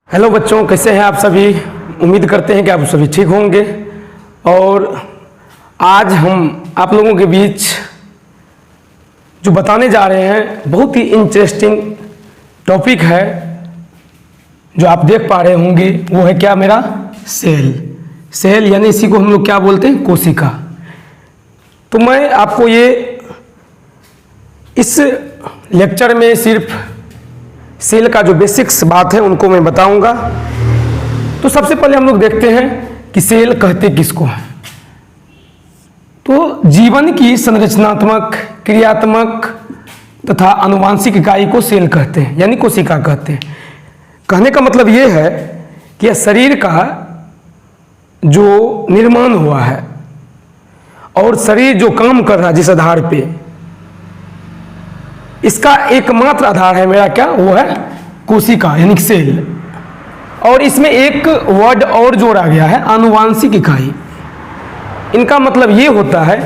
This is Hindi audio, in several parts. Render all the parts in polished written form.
हेलो बच्चों, कैसे हैं आप सभी। उम्मीद करते हैं कि आप सभी ठीक होंगे। और आज हम आप लोगों के बीच जो बताने जा रहे हैं बहुत ही इंटरेस्टिंग टॉपिक है, जो आप देख पा रहे होंगे। वो है क्या, मेरा सेल यानी इसी को हम लोग क्या बोलते हैं, कोशिका। तो मैं आपको ये इस लेक्चर में सिर्फ सेल का जो बेसिक्स बात है उनको मैं बताऊंगा। तो सबसे पहले हम लोग देखते हैं कि सेल कहते किसको हैं। तो जीवन की संरचनात्मक, क्रियात्मक तथा आनुवांशिक इकाई को सेल कहते हैं, यानी कोशिका कहते हैं। कहने का मतलब ये है कि यह शरीर का जो निर्माण हुआ है और शरीर जो काम कर रहा है जिस आधार पे, इसका एकमात्र आधार है मेरा क्या, वो है कोशिका यानी सेल। और इसमें एक वर्ड और जोड़ा गया है, आनुवांशिक इकाई। इनका मतलब ये होता है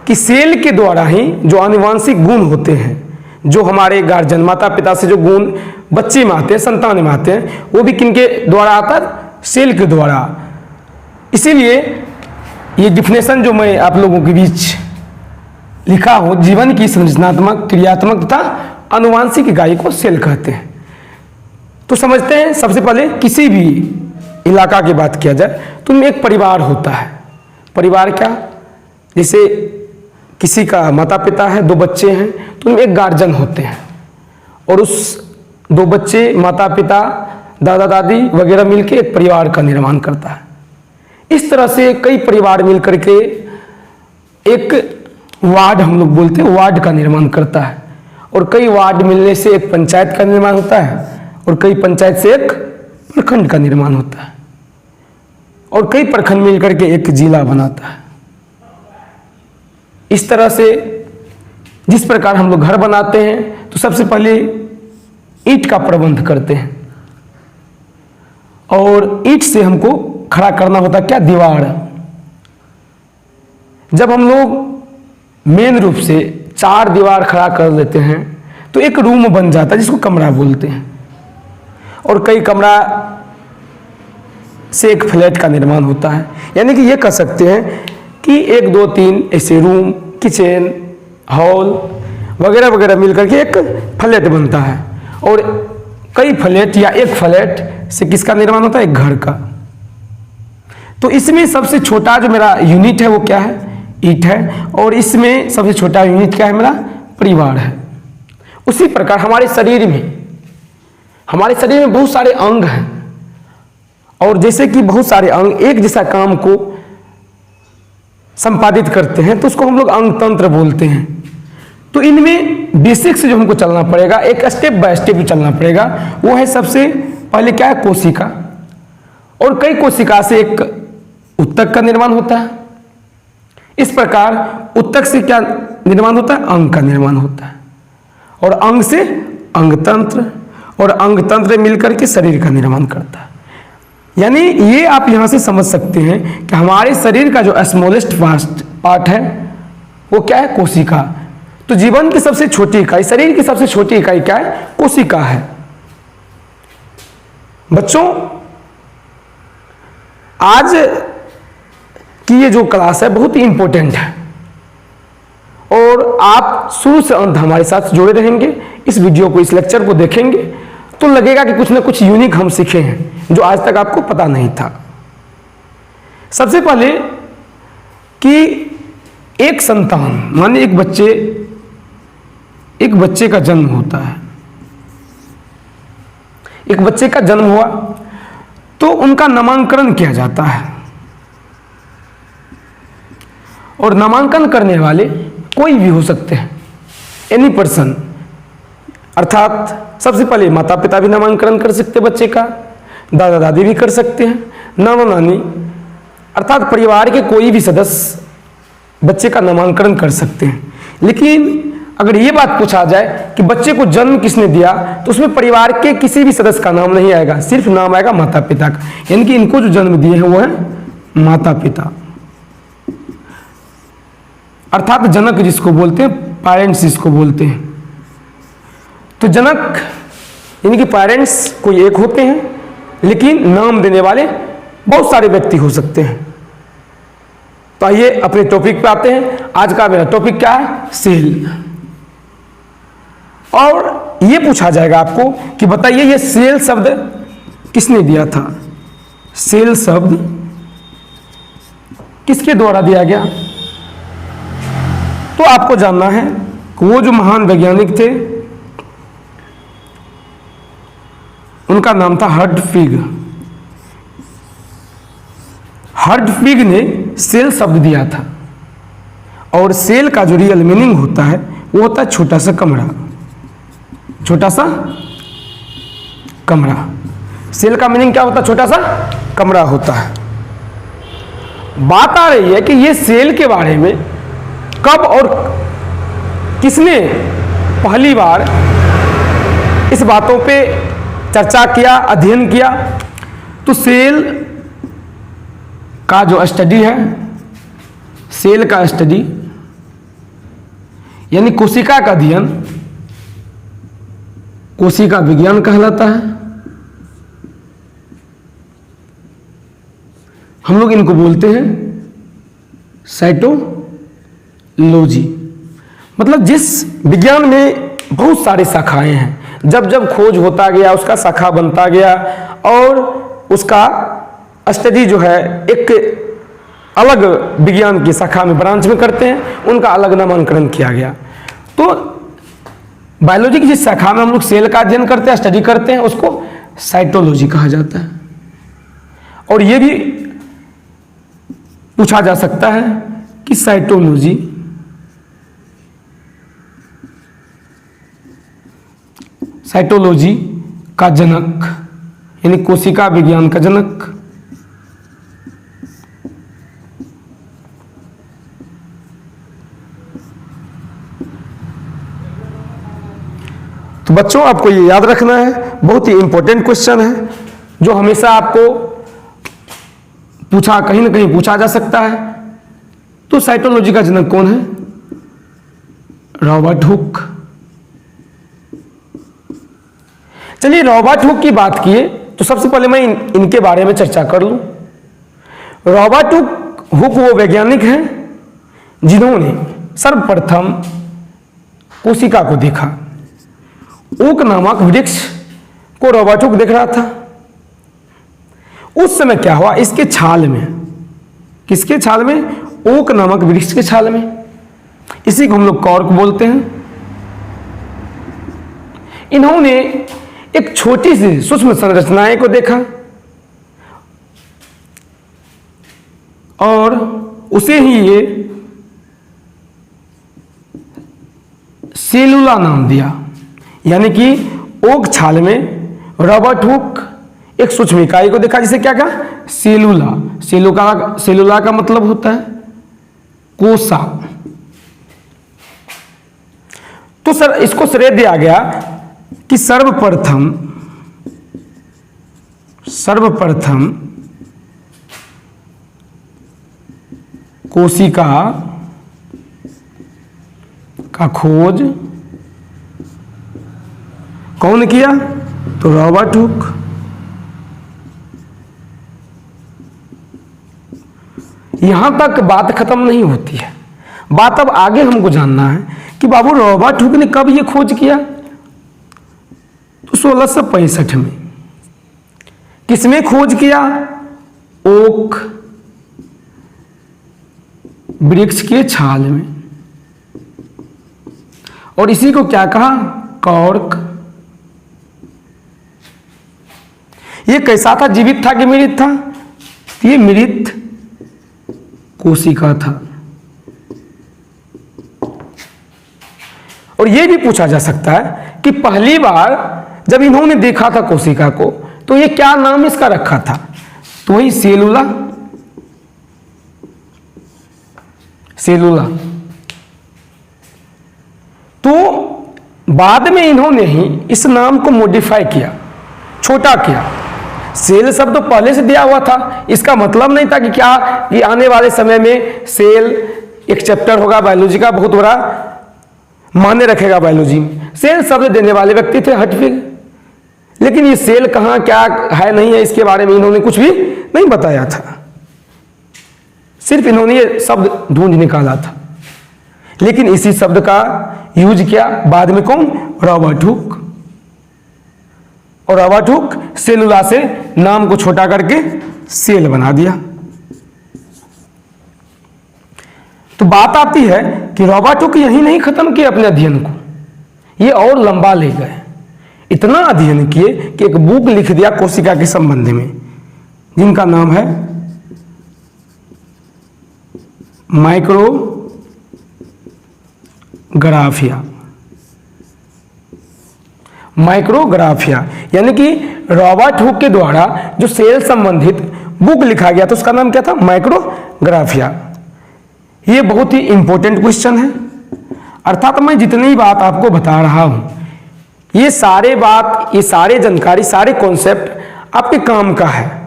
कि सेल के द्वारा ही जो आनुवांशिक गुण होते हैं, जो हमारे गार्जियन माता पिता से जो गुण बच्चे में आते हैं, संतान में आते हैं, वो भी किनके द्वारा आता है, सेल के द्वारा। इसीलिए ये डिफिनेशन जो मैं आप लोगों के बीच लिखा हो, जीवन की संरचनात्मक, क्रियात्मक तथा आनुवांशिक इकाई को सेल कहते हैं। तो समझते हैं, सबसे पहले किसी भी इलाका की बात किया जाए तो उनमें एक परिवार होता है। परिवार क्या, जैसे किसी का माता पिता है, दो बच्चे हैं, तो उनमें एक गार्जियन होते हैं और उस दो बच्चे, माता पिता, दादा दादी वगैरह मिलकर एक परिवार का निर्माण करता है। इस तरह से कई परिवार मिलकर के एक वार्ड, हम लोग बोलते हैं, वार्ड का निर्माण करता है। और कई वार्ड मिलने से एक पंचायत का निर्माण होता है और कई पंचायत से एक प्रखंड का निर्माण होता है और कई प्रखंड मिलकर के एक जिला बनाता है। इस तरह से जिस प्रकार हम लोग घर बनाते हैं तो सबसे पहले ईंट का प्रबंध करते हैं और ईंट से हमको खड़ा करना होता है क्या, दीवार। जब हम लोग मेन रूप से चार दीवार खड़ा कर लेते हैं तो एक रूम बन जाता है जिसको कमरा बोलते हैं। और कई कमरा से एक फ्लैट का निर्माण होता है, यानी कि ये कह सकते हैं कि एक दो तीन ऐसे रूम, किचन, हॉल वगैरह वगैरह मिलकर के एक फ्लैट बनता है। और कई फ्लैट या एक फ्लैट से किसका निर्माण होता है, एक घर का। तो इसमें सबसे छोटा जो मेरा यूनिट है वो क्या है, ईंट है। और इसमें सबसे छोटा यूनिट क्या है, मेरा परिवार है। उसी प्रकार हमारे शरीर में बहुत सारे अंग हैं और जैसे कि बहुत सारे अंग एक जैसा काम को संपादित करते हैं तो उसको हम लोग अंग तंत्र बोलते हैं। तो इनमें बेसिक से जो हमको चलना पड़ेगा, एक स्टेप बाय स्टेप चलना पड़ेगा, वो है सबसे पहले क्या है, कोशिका। और कई कोशिका से एक उत्तक का निर्माण होता है। इस प्रकार उत्तक से क्या निर्माण होता है, अंग का निर्माण होता है। और अंग से अंगतंत्र और अंगतंत्र मिलकर के शरीर का निर्माण करता है। यानी ये आप यहां से समझ सकते हैं कि हमारे शरीर का जो स्मॉलेस्ट पार्ट है वो क्या है, कोशिका। तो जीवन की सबसे छोटी इकाई, शरीर की सबसे छोटी इकाई क्या है, कोशिका है। बच्चों, आज कि ये जो क्लास है बहुत ही इंपॉर्टेंट है और आप शुरू से अंत हमारे साथ जुड़े रहेंगे। इस वीडियो को, इस लेक्चर को देखेंगे तो लगेगा कि कुछ ना कुछ यूनिक हम सीखे हैं जो आज तक आपको पता नहीं था। सबसे पहले कि एक संतान माने एक बच्चे का जन्म होता है। एक बच्चे का जन्म हुआ तो उनका नामांकन किया जाता है और नामांकन करने वाले कोई भी हो सकते हैं, एनी पर्सन। अर्थात सबसे पहले माता पिता भी नामांकन कर सकते हैं बच्चे का, दादा दादी भी कर सकते हैं, नाना नानी, अर्थात परिवार के कोई भी सदस्य बच्चे का नामांकन कर सकते हैं। लेकिन अगर ये बात पूछा जाए कि बच्चे को जन्म किसने दिया, तो उसमें परिवार के किसी भी सदस्य का नाम नहीं आएगा, सिर्फ नाम आएगा माता पिता का। यानी कि इनको जो जन्म दिए हैं वो है माता पिता, अर्थात जनक जिसको बोलते हैं, पेरेंट्स जिसको बोलते हैं। तो जनक यानी कि पेरेंट्स कोई एक होते हैं लेकिन नाम देने वाले बहुत सारे व्यक्ति हो सकते हैं। तो आइए अपने टॉपिक पे आते हैं। आज का मेरा टॉपिक क्या है? सेल। और ये पूछा जाएगा आपको कि बताइए ये सेल शब्द किसने दिया था? सेल शब्द किसके द्वारा दिया गया? तो आपको जानना है कि वो जो महान वैज्ञानिक थे उनका नाम था हर्टफिग। हर्टफिग ने सेल शब्द दिया था। और सेल का जो रियल मीनिंग होता है वो होता है छोटा सा कमरा। छोटा सा कमरा। सेल का मीनिंग क्या होता है? छोटा सा कमरा होता है। बात आ रही है कि ये सेल के बारे में कब और किसने पहली बार इस बातों पे चर्चा किया, अध्ययन किया। तो सेल का जो स्टडी है, सेल का स्टडी यानी कोशिका का अध्ययन, कोशिका विज्ञान कहलाता है। हम लोग इनको बोलते हैं साइटोलॉजी। मतलब जिस विज्ञान में बहुत सारी शाखाएं हैं, जब जब खोज होता गया उसका शाखा बनता गया और उसका स्टडी जो है एक अलग विज्ञान की शाखा में, ब्रांच में करते हैं, उनका अलग नामांकन किया गया। तो बायोलॉजी की जिस शाखा में हम लोग सेल का अध्ययन करते हैं, स्टडी करते हैं, उसको साइटोलॉजी कहा जाता है। और ये भी पूछा जा सकता है कि साइटोलॉजी का जनक यानी कोशिका विज्ञान का जनक तो बच्चों आपको ये याद रखना है, बहुत ही इंपॉर्टेंट क्वेश्चन है जो हमेशा आपको पूछा, कहीं ना कहीं पूछा जा सकता है। तो साइटोलॉजी का जनक कौन है? Robert Hooke. चलिए रॉबर्ट हुक की बात किए तो सबसे पहले मैं इनके बारे में चर्चा कर लूं। रॉबर्ट हुक वो वैज्ञानिक हैं जिन्होंने सर्वप्रथम कोशिका को देखा। ओक नामक वृक्ष को रॉबर्ट हुक देख रहा था। उस समय क्या हुआ, इसके छाल में, किसके छाल में? ओक नामक वृक्ष के छाल में। इसी को हम लोग कॉर्क बोलते हैं। इन्होंने एक छोटी सी सूक्ष्म संरचनाएं को देखा और उसे ही ये सेलुला नाम दिया। यानी कि ओक छाल में रॉबर्ट हुक एक सूक्ष्म इकाई को देखा जिसे क्या कहा? सेलुला। सेलुला का मतलब होता है कोसा। तो सर इसको श्रेय दिया गया कि सर्वप्रथम कोशिका का खोज कौन किया? तो रॉबर्ट हुक। यहां तक बात खत्म नहीं होती है। बात अब आगे हमको जानना है कि बाबू रॉबर्ट हुक ने कब ये खोज किया? तो 1665 में। किसमें खोज किया? ओक वृक्ष के छाल में। और इसी को क्या कहा? कॉर्क। ये कैसा था? जीवित था कि मृत था? ये मृत कोशिका था। और यह भी पूछा जा सकता है कि पहली बार जब इन्होंने देखा था कोशिका को तो ये क्या नाम इसका रखा था? तो वही सेलुला। तो बाद में इन्होंने ही इस नाम को मॉडिफाई किया, छोटा किया। सेल शब्द तो पहले से दिया हुआ था, इसका मतलब नहीं था कि क्या कि आने वाले समय में सेल एक चैप्टर होगा बायोलॉजी का, बहुत बड़ा मान्य रखेगा बायोलॉजी में। सेल शब्द देने वाले व्यक्ति थे हर्टफिग। लेकिन ये सेल कहाँ क्या है नहीं है इसके बारे में इन्होंने कुछ भी नहीं बताया था, सिर्फ इन्होंने ये शब्द ढूंढ निकाला था। लेकिन इसी शब्द का यूज किया बाद में कौन? Robert Hooke. और रॉबर्ट हुक सेलुला से नाम को छोटा करके सेल बना दिया। तो बात आती है कि रॉबर्ट हुक यही नहीं खत्म किया अपने अध्ययन को, ये और लंबा ले गए। इतना अध्ययन किए कि एक बुक लिख दिया कोशिका के संबंध में, जिनका नाम है माइक्रोग्राफिया। माइक्रोग्राफिया यानी कि रॉबर्ट हुक के द्वारा जो सेल संबंधित बुक लिखा गया तो उसका नाम क्या था? माइक्रोग्राफिया। ये बहुत ही इंपॉर्टेंट क्वेश्चन है। अर्थात मैं जितनी बात आपको बता रहा हूं, ये सारे जानकारी, सारे कॉन्सेप्ट आपके काम का है,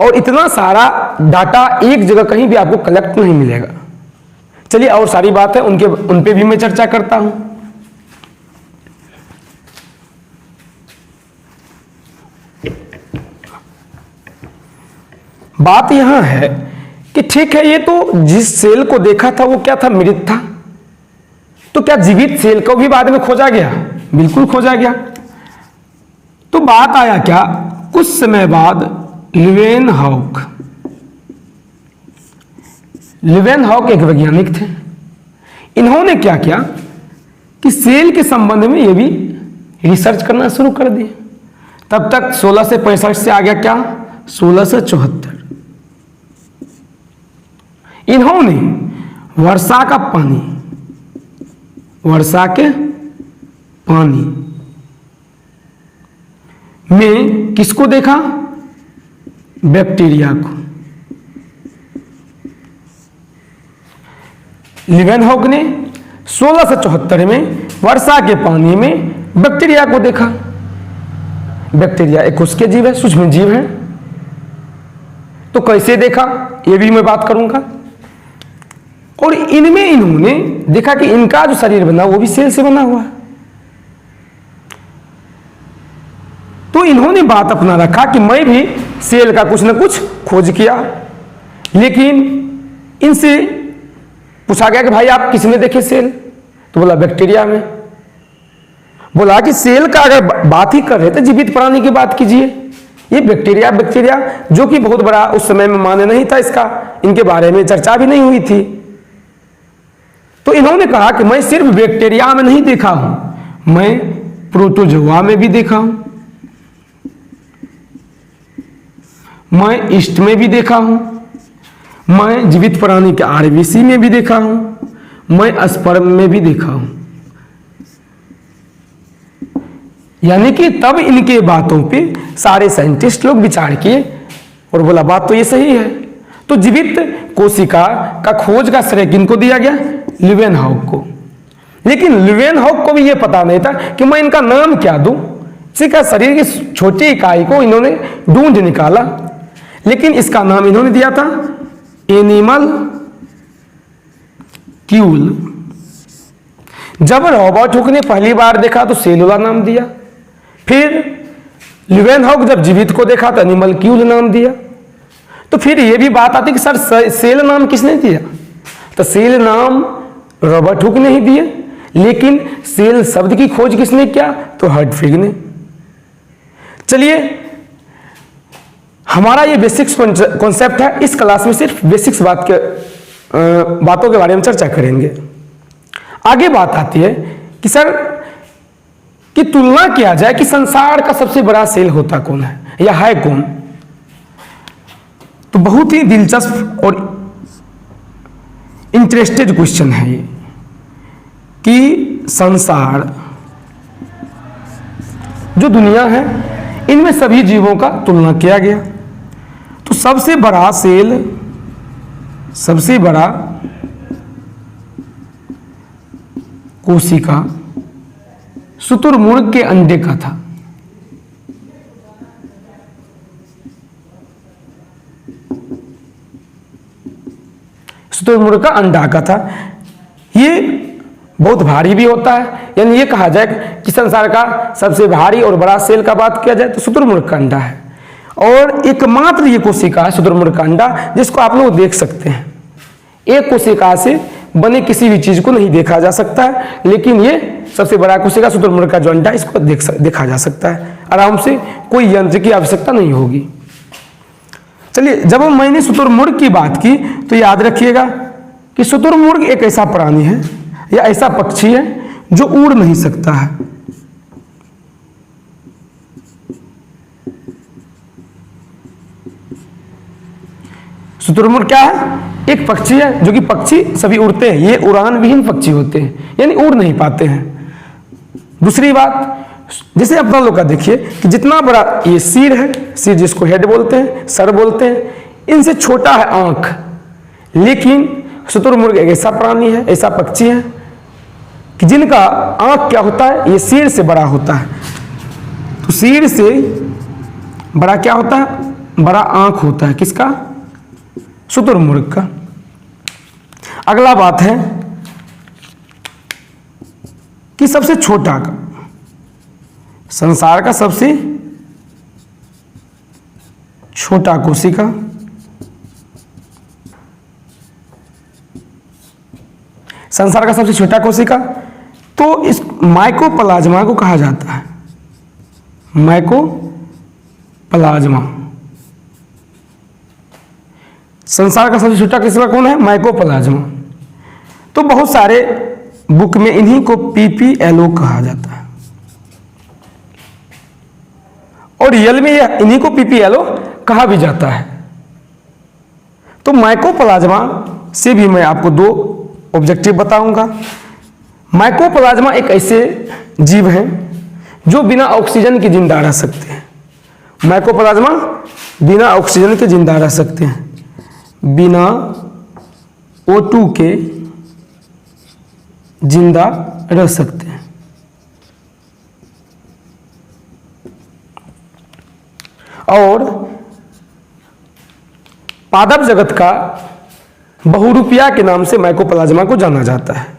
और इतना सारा डाटा एक जगह कहीं भी आपको कलेक्ट नहीं मिलेगा। चलिए और सारी बात है उन पे भी मैं चर्चा करता हूं। बात यहां है कि ठीक है, ये तो जिस सेल को देखा था वो क्या था? मृत था। तो क्या जीवित सेल को भी बाद में खोजा गया? बिल्कुल खोजा गया। तो बात आया क्या, कुछ समय बाद लीवेनहॉक एक वैज्ञानिक थे। इन्होंने क्या किया कि सेल के संबंध में ये भी रिसर्च करना शुरू कर दिया। तब तक 1665 से आ गया क्या? 1674। इन्होंने वर्षा के पानी में किसको देखा? बैक्टीरिया को। लीवेनहॉक ने 1674 में वर्षा के पानी में बैक्टीरिया को देखा। बैक्टीरिया एक उसके जीव है, सूक्ष्म जीव है। तो कैसे देखा ये भी मैं बात करूंगा। और इनमें इन्होंने देखा कि इनका जो शरीर बना वो भी सेल से बना हुआ है। तो इन्होंने बात अपना रखा कि मैं भी सेल का कुछ ना कुछ खोज किया। लेकिन इनसे पूछा गया कि भाई आप किसमें देखे सेल? तो बोला बैक्टीरिया में। बोला कि सेल का अगर बात ही कर रहे थे जीवित प्राणी की बात कीजिए। ये बैक्टीरिया जो कि बहुत बड़ा उस समय में मान्य नहीं था, इसका इनके बारे में चर्चा भी नहीं हुई थी। तो इन्होंने कहा कि मैं सिर्फ बैक्टीरिया में नहीं देखा हूं, मैं प्रोटोजोआ में भी देखा हूं, मैं ईस्ट में भी देखा हूं, मैं जीवित प्राणी के आरबीसी में भी देखा हूं, मैं स्पर्म में भी देखा हूं। यानी कि तब इनके बातों पे सारे साइंटिस्ट लोग विचार किए और बोला बात तो ये सही है। तो जीवित कोशिका का खोज का श्रेय किनको दिया गया? लीवेनहॉक को। लेकिन लीवेनहॉक को भी ये पता नहीं था कि मैं इनका नाम क्या दूं। इसका शरीर की छोटी इकाई को इन्होंने ढूंढ निकाला, लेकिन इसका नाम इन्होंने दिया था एनिमल क्यूल। जब रॉबर्ट हुक ने पहली बार देखा तो सेलुला नाम दिया। फिर लीवेनहॉक जब जीवित को देखा तो एनिमल क्यूल नाम दिया। तो फिर यह भी बात आती कि सर सेल नाम किसने दिया? तो सेल नाम रॉबर्ट हुक ने ही दिए, लेकिन सेल शब्द की खोज किसने किया? तो हर्टविग ने। चलिए, हमारा ये बेसिक्स कॉन्सेप्ट है। इस क्लास में सिर्फ बेसिक्स बातों के बारे में चर्चा करेंगे। आगे बात आती है कि सर की तुलना किया जाए कि संसार का सबसे बड़ा सेल होता कौन है या है कौन। तो बहुत ही दिलचस्प और इंटरेस्टेड क्वेश्चन है ये कि संसार जो दुनिया है इनमें सभी जीवों का तुलना किया गया। तो सबसे बड़ा सेल, सबसे बड़ा कोशिका शुतुरमुर्ग के अंडे का था। शुतुरमुर्ग का अंडा का था। ये बहुत भारी भी होता है। यानी ये कहा जाए कि संसार का सबसे भारी और बड़ा सेल का बात किया जाए तो शुतुरमुर्ग का अंडा है। और एकमात्र ये कोशिका है शुतुरमुर्ग का अंडा जिसको आप लोग देख सकते हैं। एक कोशिका से बने किसी भी चीज को नहीं देखा जा सकता है, लेकिन ये सबसे बड़ा कोशिका शुतुरमुर्ग का जो अंडा है इसको देखा जा सकता है आराम से, कोई यंत्र की आवश्यकता नहीं होगी। चलिए, जब मैंने शुतुरमुर्ग की बात की तो याद रखिएगा कि शुतुरमुर्ग एक ऐसा प्राणी है या ऐसा पक्षी है जो उड़ नहीं सकता है। शुतुरमुर्ग क्या है? एक पक्षी है, जो कि पक्षी सभी उड़ते हैं, ये उड़ान विहीन पक्षी होते हैं, यानी उड़ नहीं पाते हैं। दूसरी बात, जैसे अपना लोग का देखिए कि जितना बड़ा ये सिर है, सिर जिसको हेड बोलते हैं, सर बोलते हैं, इनसे छोटा है आंख। लेकिन शुतुरमुर्ग एक ऐसा प्राणी है, ऐसा पक्षी है कि जिनका आंख क्या होता है, ये सिर से बड़ा होता है। तो सिर से बड़ा क्या होता है? बड़ा आंख होता है। किसका? शुतुरमुर्ग का। अगला बात है कि सबसे छोटा का, संसार का सबसे छोटा कोशिका, संसार का सबसे छोटा कोशिका, तो इस माइकोप्लाज्मा को कहा जाता है। माइकोप्लाज्मा। संसार का सबसे छोटा कोशिका कौन है? माइकोप्लाज्मा। तो बहुत सारे बुक में इन्हीं को पीपीएलओ कहा जाता है, और रियल में इन्हीं को पीपीएलओ कहा भी जाता है। तो माइकोप्लाज्मा से भी मैं आपको दो ऑब्जेक्टिव बताऊंगा। माइकोप्लाज्मा एक ऐसे जीव हैं जो बिना ऑक्सीजन के जिंदा रह सकते हैं। माइकोप्लाज्मा बिना ऑक्सीजन के जिंदा रह सकते हैं, बिना O2 के जिंदा रह सकते हैं। और पादप जगत का बहुरूपिया के नाम से माइकोप्लाज्मा को जाना जाता है।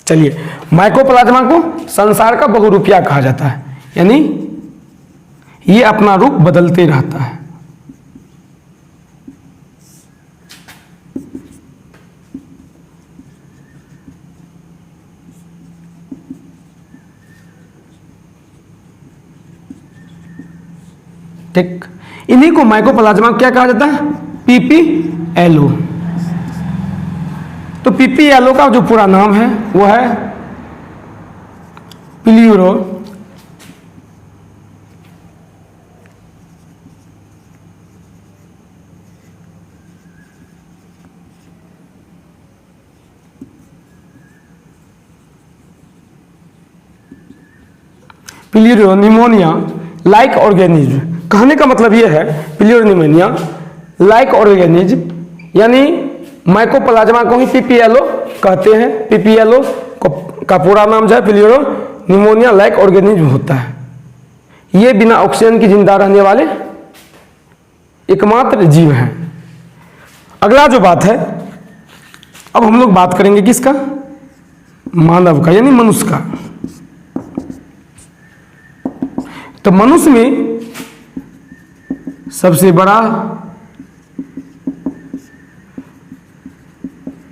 चलिए, माइकोप्लाज्मा को संसार का बहुरूपिया कहा जाता है, यानी ये अपना रूप बदलते रहता है। ठीक, इन्हीं को माइकोप्लाज्मा क्या कहा जाता है? पीपीएलओ। तो पीपीएलओ का जो पूरा नाम है वो है प्ल्यूरो प्ल्यूरोनिमोनिया लाइक ऑर्गेनिज्म। कहने का मतलब यह है प्ल्यूरोनिमोनिया लाइक ऑर्गेनिज्म, यानी माइकोप्लाज्मा को ही पीपीएलओ कहते हैं। पीपीएलओ का पूरा नाम जो है प्ल्यूरोनिमोनिया लाइक ऑर्गेनिज्म होता है। ये बिना ऑक्सीजन के जिंदा रहने वाले एकमात्र जीव हैं। अगला जो बात है, अब हम लोग बात करेंगे किसका? मानव का, यानी मनुष्य का। तो मनुष्य में सबसे बड़ा,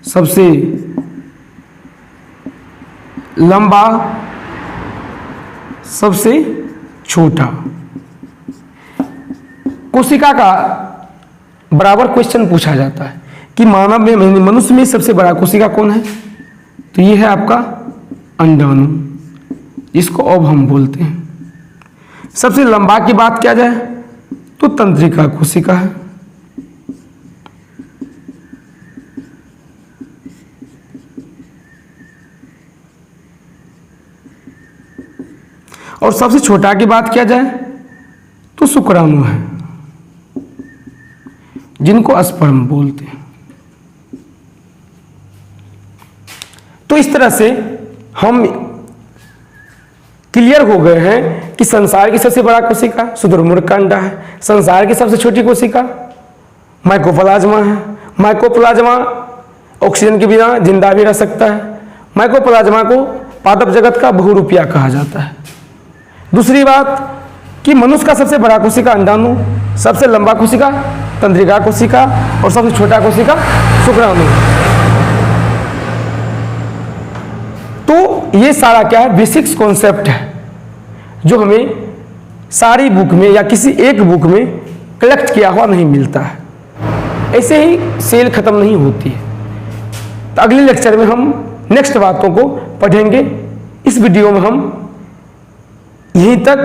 सबसे लंबा, सबसे छोटा कोशिका का बराबर क्वेश्चन पूछा जाता है कि मानव में, मनुष्य में सबसे बड़ा कोशिका कौन है? तो ये है आपका अंडाणु, जिसको अब हम बोलते हैं। सबसे लंबा की बात किया जाए तो तंत्रिका कोशिका है। और सबसे छोटा की बात किया जाए तो शुक्राणु है, जिनको स्पर्म बोलते हैं। तो इस तरह से हम क्लियर हो गए हैं कि संसार की सबसे बड़ा कोशिका शुतुरमुर्ग का अंडा है, संसार की सबसे छोटी कोशिका माइकोप्लाज्मा है। माइकोप्लाज्मा ऑक्सीजन के बिना जिंदा भी रह सकता है। माइकोप्लाज्मा को पादप जगत का बहुरूपिया कहा जाता है। दूसरी बात कि मनुष्य का सबसे बड़ा कोशिका अंडाणु, सबसे लंबा कोशिका तंत्रिका कोशिका और सबसे छोटा कोशिका शुक्राणु। तो ये सारा क्या है, बेसिक्स कॉन्सेप्ट है जो हमें सारी बुक में या किसी एक बुक में कलेक्ट किया हुआ नहीं मिलता है। ऐसे ही सेल खत्म नहीं होती है। तो अगले लेक्चर में हम नेक्स्ट बातों को पढ़ेंगे। इस वीडियो में हम यहीं तक,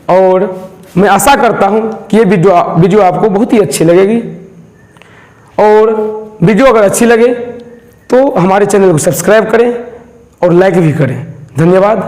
और मैं आशा करता हूं कि ये वीडियो आपको बहुत ही अच्छी लगेगी। और वीडियो अगर अच्छी लगे तो हमारे चैनल को सब्सक्राइब करें और लाइक भी करें। धन्यवाद।